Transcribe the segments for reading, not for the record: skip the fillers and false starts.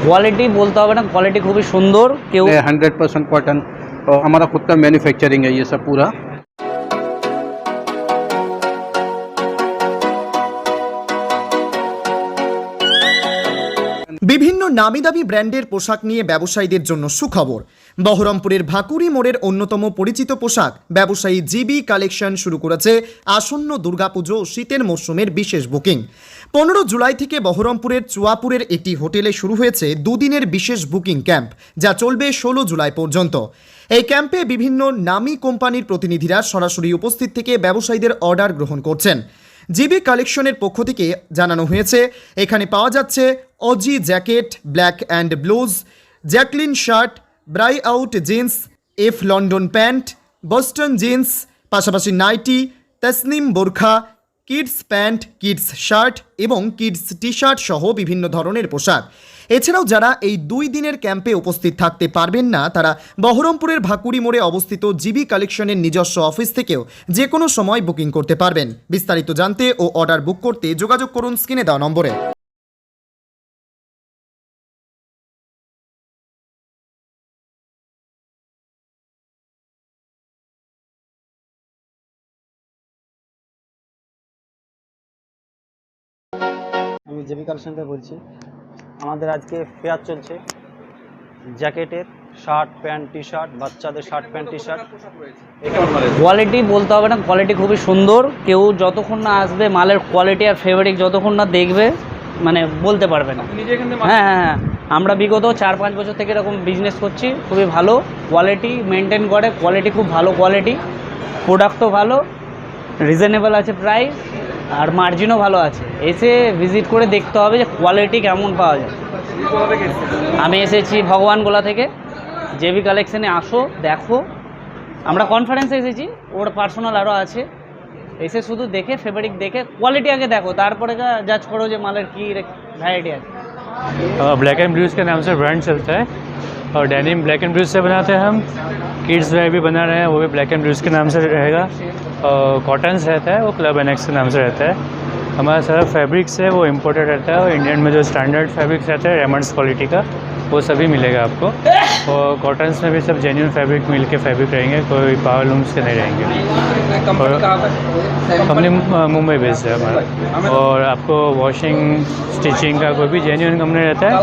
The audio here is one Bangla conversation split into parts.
क्वालिटी बोलते হবে না, क्वालिटी খুবই সুন্দর। কেউ 100% कॉटन और हमारा खुद का मैन्युफैक्चरिंग है ये सब पूरा। বিভিন্ন নামিদামি ব্র্যান্ডের পোশাক নিয়ে ব্যবসায়ীদের জন্য সুখবর। বহরমপুরের ভাকুড়ি মোড়ের অন্যতম পরিচিত পোশাক ব্যবসায়ী জিবি কালেকশন শুরু করেছে আসন্ন দুর্গাপুজো ও শীতের মরশুমের বিশেষ বুকিং। 15 জুলাই থেকে বহরমপুরের চুয়াপুরের একটি হোটেলে শুরু হয়েছে দুদিনের বিশেষ বুকিং ক্যাম্প, যা চলবে 16 জুলাই পর্যন্ত। এই ক্যাম্পে বিভিন্ন নামী কোম্পানির প্রতিনিধিরা সরাসরি উপস্থিত থেকে ব্যবসায়ীদের অর্ডার গ্রহণ করছেন। জিবি কালেকশনের পক্ষ থেকে জানানো হয়েছে, এখানে পাওয়া যাচ্ছে অজি jacket, black and blues, Jacqueline shirt, ব্রাই আউট jeans, F London pant, Boston jeans, পাশাপাশি নাইটি, তসনিম বোরখা, কিডস প্যান্ট, কিডস শার্ট এবং কিডস টি শার্ট সহ বিভিন্ন ধরনের পোশাক। এছাড়াও যারা এই 2 দিনের ক্যাম্পে উপস্থিত থাকতে পারবেন না, তারা বহরমপুরের ভাকুড়ি মোড়ে অবস্থিত জিবি কালেকশনের নিজস্ব অফিস থেকেও যে কোনো সময় বুকিং করতে পারবেন। বিস্তারিত জানতে ও অর্ডার বুক করতে যোগাযোগ করুন স্ক্রিনে দেওয়া নম্বরে। আমি জেবি কালেকশন থেকে বলছি। আমাদের আজকে ফেয়ার চলছে জ্যাকেটের, শার্ট প্যান্ট টি শার্ট, বাচ্চাদের shirt pant T shirt. Quality বলতে হবে না, কোয়ালিটি খুবই সুন্দর। কেউ যতক্ষণ না আসবে মালের কোয়ালিটি আর ফেব্রিক যতক্ষণ না দেখবে মানে বলতে পারবে না। হ্যাঁ হ্যাঁ হ্যাঁ, আমরা বিগত 4-5 বছর থেকে এরকম বিজনেস করছি। খুবই ভালো কোয়ালিটি মেনটেন করে, কোয়ালিটি খুব ভালো কোয়ালিটি, প্রোডাক্টও ভালো, রিজনেবল আছে প্রাইস, আর মার্জিনও ভালো আছে। এসে ভিজিট করে দেখতে হবে যে কোয়ালিটি কেমন পাওয়া যায়। আমি এসেছি ভগবানগোলা থেকে। জেবি কালেকশনে আসো, দেখো। আমরা কনফারেন্সে এসেছি, ওর পার্সোনাল আরও আছে। এসে শুধু দেখে ফেব্রিক দেখে কোয়ালিটি আগে দেখো, তারপরে জাজ করো যে মালের কী ভ্যারাইটি আছে। ब्लैक एंड ब्लूज़ के नाम से ब्रांड चलता है और डेनिम ब्लैक एंड ब्लूज़ से बनाते हैं हम। किड्स वेयर भी बना रहे हैं, वो भी ब्लैक एंड ब्लूज़ के नाम से रहेगा। और कॉटन्स रहता है वो क्लब एनेक्स के नाम से रहता है। हमारा सारा फैब्रिक्स है वो इम्पोर्टेड रहता है, और इंडियन में जो स्टैंडर्ड फैब्रिक्स रहता है रेमंड्स क्वालिटी का, वो सभी मिलेगा आपको। और कॉटन्स में भी सब जेन्युइन फैब्रिक मिल के फैब्रिक रहेंगे, कोई पावर लूम्स के नहीं रहेंगे। और कंपनी मुंबई बेस्ड है हमारा। और आपको वॉशिंग स्टिचिंग का कोई भी जेन्युइन कंपनी रहता है।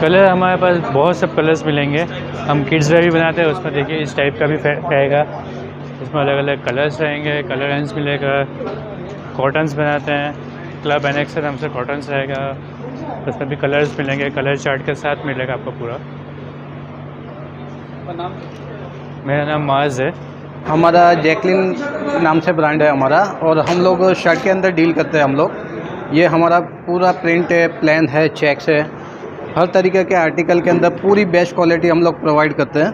कलर हमारे पास बहुत सब कलर्स मिलेंगे। हम किड्स वेयर भी बनाते हैं, उसमें देखिए इस टाइप का भी रहेगा। इसमें अलग अलग कलर्स रहेंगे, कलर रेंज मिलेगा। कॉटन्स बनाते हैं, क्लब एनेक्स के नाम से कॉटन्स रहेगा, उसमें भी कलर्स मिलेंगे, कलर चार्ट के साथ मिलेगा आपको पूरा। मेरा नाम माज है। हमारा जैकलिन नाम से ब्रांड है हमारा, और हम लोग शर्ट के अंदर डील करते हैं हम लोग। ये हमारा पूरा प्रिंट है, प्लान है, चेक्स है, हर तरीके के आर्टिकल के अंदर पूरी बेस्ट क्वालिटी हम लोग प्रोवाइड करते हैं।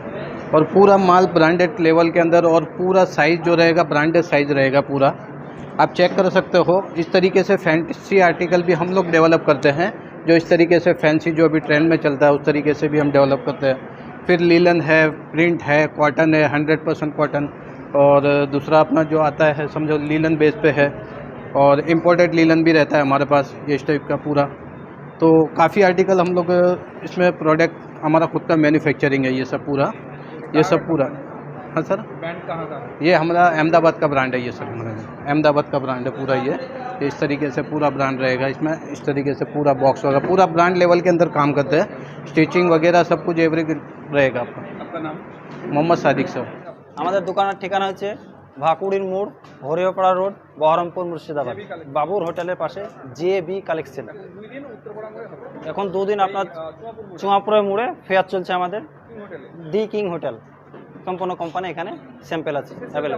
और पूरा माल ब्रांडेड लेवल के अंदर, और पूरा साइज़ जो रहेगा ब्रांडेड साइज़ रहेगा पूरा। आप चेक कर सकते हो। इस तरीके से फैंसी आर्टिकल भी हम लोग डेवलप करते हैं, जो इस तरीके से फैंसी जो अभी ट्रेंड में चलता है उस तरीके से भी हम डेवलप करते हैं। फिर लीलन है, प्रिंट है, कॉटन है, 100% कॉटन। और दूसरा अपना जो आता है समझो लीलन बेस पे है, और इम्पोर्टेड लीलन भी रहता है हमारे पास, ये इस टाइप का पूरा। तो काफ़ी आर्टिकल हम लोग इसमें प्रोडक्ट हमारा खुद का मैन्युफैक्चरिंग है ये सब पूरा। हाँ सर, ब्रांड कहाँ का? ये हमारा अहमदाबाद का ब्रांड है ये सर, हमारा अहमदाबाद का ब्रांड है पूरा। ये इस तरीके से पूरा ब्रांड रहेगा इसमें, इस तरीके से पूरा बॉक्स वगैरह पूरा ब्रांड लेवल के अंदर काम करते हैं। स्टिचिंग वगैरह सब कुछ एवरी रहेगा आपका। आपका नाम? मोहम्मद सादिक सर। আমাদের দোকানের ঠিকানা হচ্ছে ভাকুড়ির মোড়, হরিয়াপাড়া রোড, বহরমপুর, মুর্শিদাবাদ, বাবুর হোটেলের পাশে জেবি কালেকশন। এখন 2 দিন আপনার চুয়াপুরের মোড়ে ফেয়ার চলছে আমাদের। দি কিং হোটেল সম্পূর্ণ কোম্পানি, এখানে স্যাম্পেল আছে অ্যাভেলেবল।